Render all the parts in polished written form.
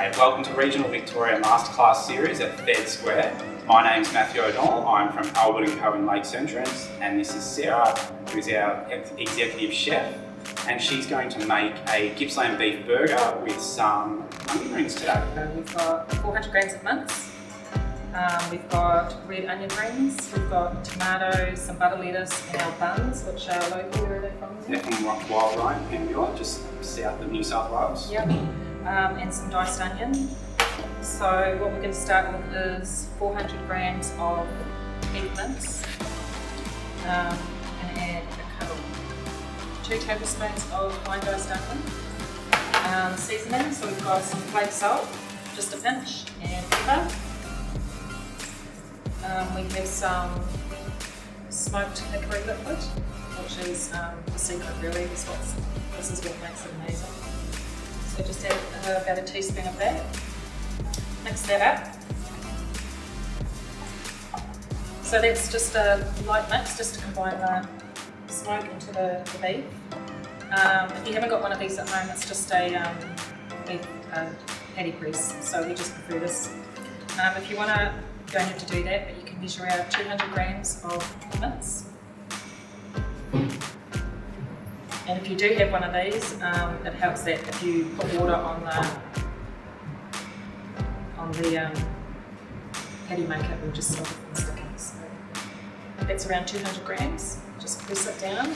G'day, welcome to Regional Victoria Masterclass series at Fed Square. My name's Matthew O'Donnell, I'm from Albert & Co in Lakes Entrance, and this is Sarah, who's our executive chef, and she's going to make a Gippsland beef burger with some onion rings today. We've got 400 grams of mince, we've got red onion rings, we've got tomatoes, some butter lettuce, and our buns, which are local. Where are they from? They're from Wild Rhine, Peninsula, just south of New South Wales. Yep. And some diced onion. So what we're going to start with is 400 grams of beef mince. I'm going to add a couple, 2 tablespoons of fine diced onion. Seasoning, so we've got some flake salt, just a pinch, and pepper. We have some smoked hickory liquid, which is the secret really. This is what makes it amazing. So just add about a teaspoon of that. Mix that up. So that's just a light mix, just to combine the smoke into the beef. If you haven't got one of these at home, it's just a beef patty press, so we just prefer this. If you want to, you don't have to do that, but you can measure out 200 grams of mince. And if you do have one of these, it helps that if you put water on the patty maker, it will just stop it from sticking. So that's around 200 grams. Just press it down.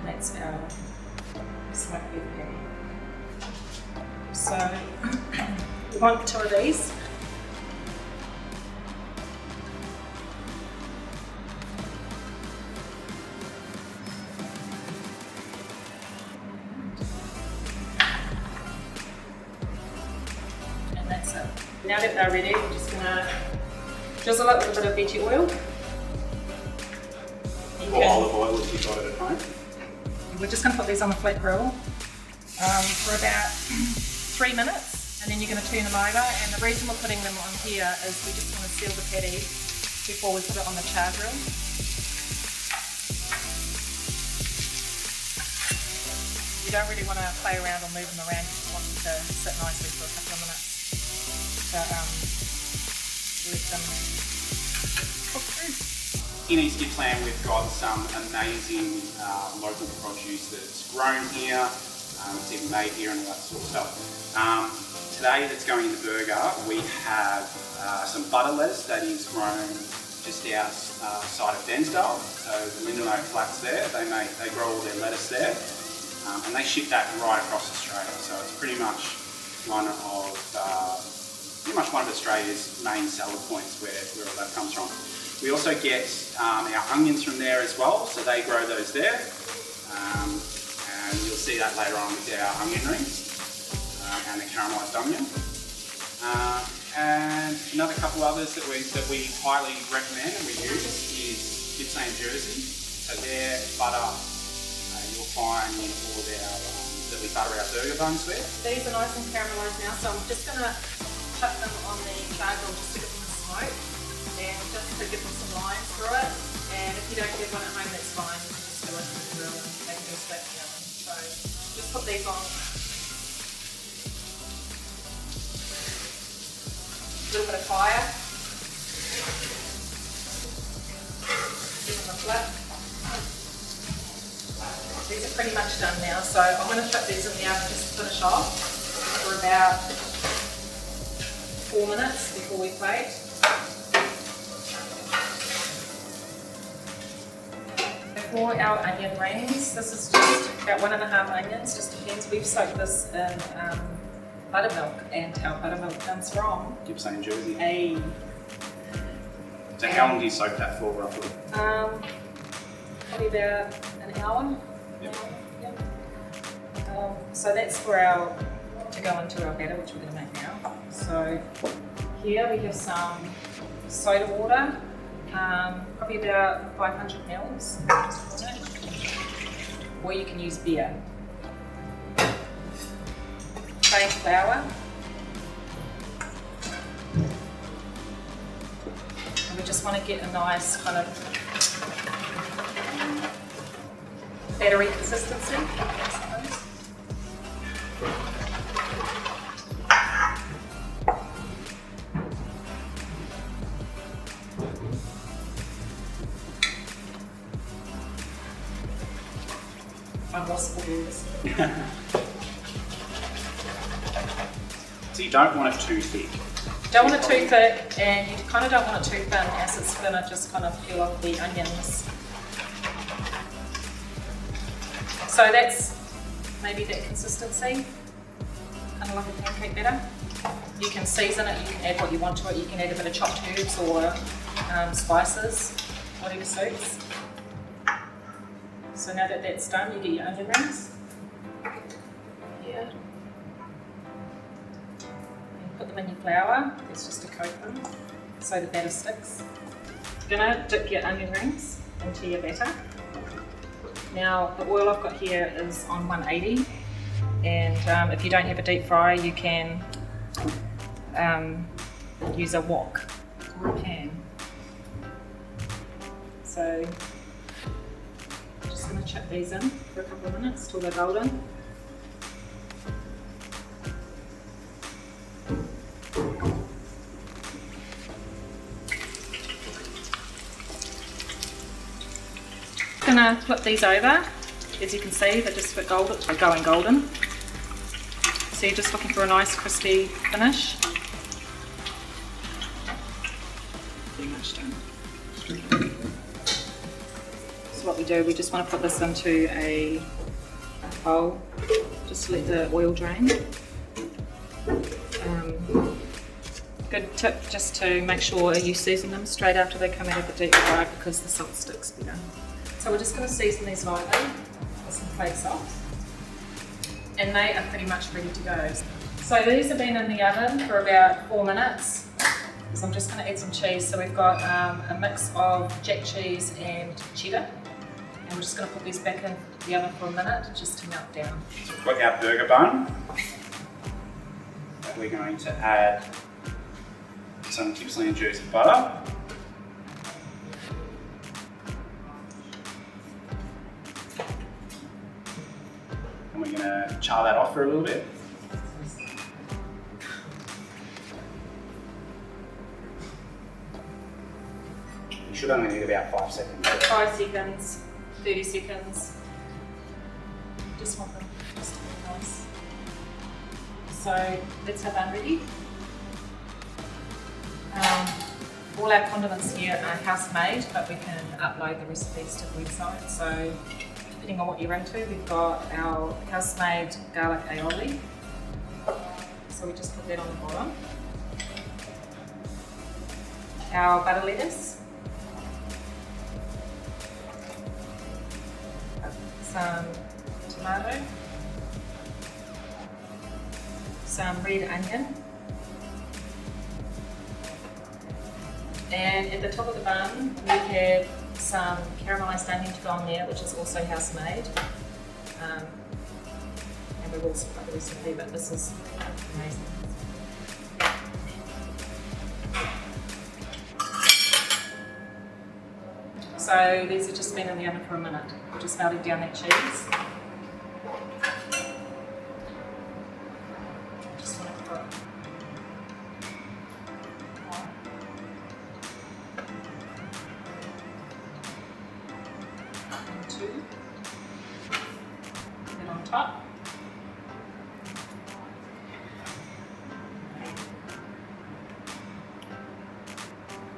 That's our smoked beef patty. So we want 2 of these. Now that they're ready, we're just going to drizzle it with a bit of veggie oil. Or olive oil if you've got it at home. We're just going to put these on the flat grill for about 3 minutes, and then you're going to turn them over. And the reason we're putting them on here is we just want to seal the patty before we put it on the char grill. You don't really want to play around or move them around, you just want them to sit nicely for a couple of minutes. Let them cook through. In East Gippsland, we've got some amazing local produce that's grown here, it's even made here and all that sort of stuff. Today that's going in the burger, we have some butter lettuce that is grown just outside of Densdale. So the Lindenow flats there, they grow all their lettuce there, and they ship that right across Australia. So it's pretty much one of Australia's main seller points where all that comes from. We also get our onions from there as well, so they grow those there, and you'll see that later on with our onion rings and the caramelised onion. And another couple others that we highly recommend and we use is Gippsland Jersey. So their butter you'll find in all of our that we butter our burger buns with. These are nice and caramelised now, so I'm just going to chuck them on the char grill just to give them a smoke and just to give them some lines through it. And if you don't have one at home, that's fine. You can just do it in the grill and they can go straight in the oven. So just put these on. A little bit of fire. Give them a flip. These are pretty much done now, so I'm going to chuck these in the oven just to finish off for about 4 minutes before we plate. For our onion rings, this is just about 1.5 onions, just depends. We've soaked this in buttermilk, and our buttermilk comes from Gippsland Jersey. So how long do you soak that for roughly? Probably about an hour. Yep. So that's for to go into our batter, which we're going to make now. So here we have some soda water, probably about 500 mils, or you can use beer. Plain flour, and we just want to get a nice kind of battery consistency, I suppose. unwashable burgers. So you don't want it too thick. Don't want it too thick, and you kind of don't want it too thin, as it's going to just kind of peel off the onions. So that's maybe that consistency, kind of like a pancake batter. You can season it, you can add what you want to it, you can add a bit of chopped herbs or spices, whatever suits. So now that that's done, you get your onion rings here. And put them in your flour, it's just to coat them so the batter sticks. You're going to dip your onion rings into your batter. Now the oil I've got here is on 180, and if you don't have a deep fryer you can use a wok or a pan. So I'm just going to chip these in for a couple of minutes till they're golden. I'm going to flip these over. As you can see, they're just a bit golden, they're going golden. So you're just looking for a nice crispy finish. Pretty much done. So what we do, we just want to put this into a bowl, just to let the oil drain. Good tip just to make sure you season them straight after they come out of the deep fryer, because the salt sticks better. So we're just going to season these lightly with some plate salt, and they are pretty much ready to go. So these have been in the oven for about 4 minutes. So I'm just going to add some cheese. So we've got a mix of jack cheese and cheddar, and we're just going to put these back in the oven for a minute just to melt down. So we've got our burger bun that we're going to add some Gippsland Jersey butter. And we're going to char that off for a little bit. You should only need about 5 seconds. 5 seconds, 30 seconds. Just want them just to be nice. So let's have that ready. All our condiments here are house made, but we can upload the recipes to the website. So depending on what you're into, we've got our house made garlic aioli. So we just put that on the bottom. Our butter lettuce. Some tomato. Some red onion. And at the top of the bun, we have some caramelised onion to go on there, which is also house made. And we will supply the recipe, but this is amazing. So these have just been in the oven for a minute. We're just melting down that cheese. Just want to put two, and on top.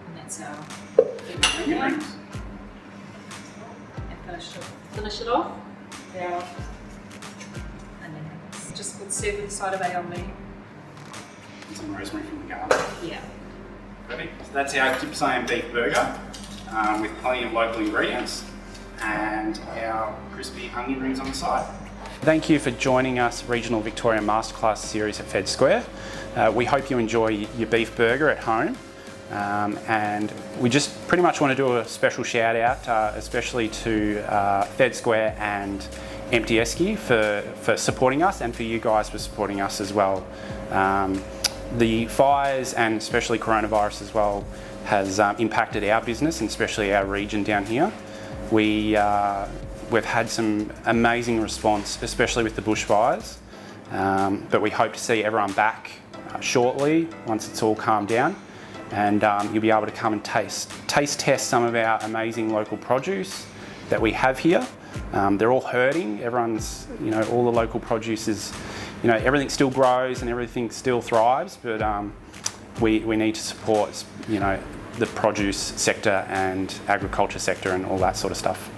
And that's our Onion rings. Finish it off. Our onion rings. Just put serve with the side of aioli. And some rosemary from the garden. Yeah. Perfect. So that's our Gippsland beef burger with plenty of local ingredients and our crispy onion rings on the side. Thank you for joining us Regional Victorian Masterclass series at Fed Square. We hope you enjoy your beef burger at home. And we just pretty much want to do a special shout out, especially to Fed Square and Empty Esky for supporting us, and for you guys for supporting us as well. The fires and especially coronavirus as well has impacted our business and especially our region down here. We've had some amazing response, especially with the bushfires, but we hope to see everyone back shortly once it's all calmed down. And you'll be able to come and taste test some of our amazing local produce that we have here, They're all hurting. Everyone's, all the local produce is, everything still grows and everything still thrives, but we need to support, the produce sector and agriculture sector and all that sort of stuff.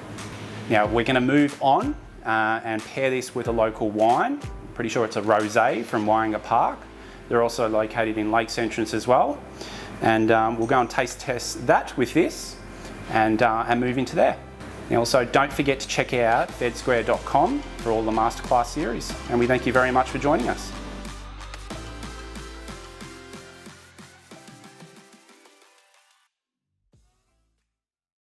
Now we're going to move on and pair this with a local wine. Pretty sure it's a rosé from Wyanga Park. They're also located in Lakes Entrance as well. And we'll go and taste test that with this and move into there. Now also don't forget to check out fedsquare.com for all the masterclass series. And we thank you very much for joining us.